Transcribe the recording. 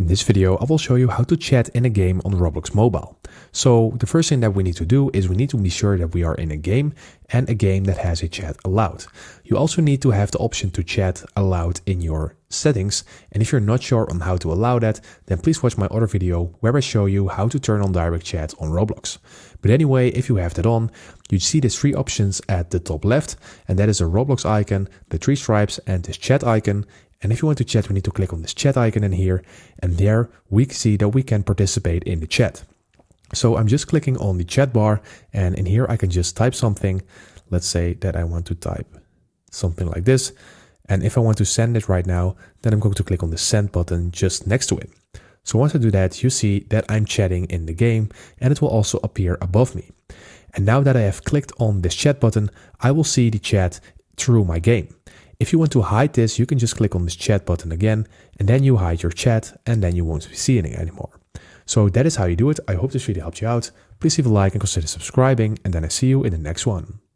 In this video, I will show you how to chat in a game on Roblox Mobile. So the first thing that we need to do is we need to be sure that we are in a game and a game that has a chat allowed. You also need to have the option to chat allowed in your settings. And if you're not sure on how to allow that, then please watch my other video where I show you how to turn on direct chat on Roblox. But anyway, if you have that on, you see these three options at the top left, and that is a Roblox icon, the three stripes, and this chat icon. And if you want to chat, we need to click on this chat icon in here, and there we see that we can participate in the chat. So I'm just clicking on the chat bar, and in here I can just type something. Let's say that I want to type something like this. And if I want to send it right now, then I'm going to click on the send button just next to it. So once I do that, you see that I'm chatting in the game, and it will also appear above me. And now that I have clicked on this chat button, I will see the chat through my game. If you want to hide this, you can just click on this chat button again, and then you hide your chat, and then you won't be seeing it anymore. So that is how you do it. I hope this video helped you out. Please leave a like and consider subscribing, and then I see you in the next one.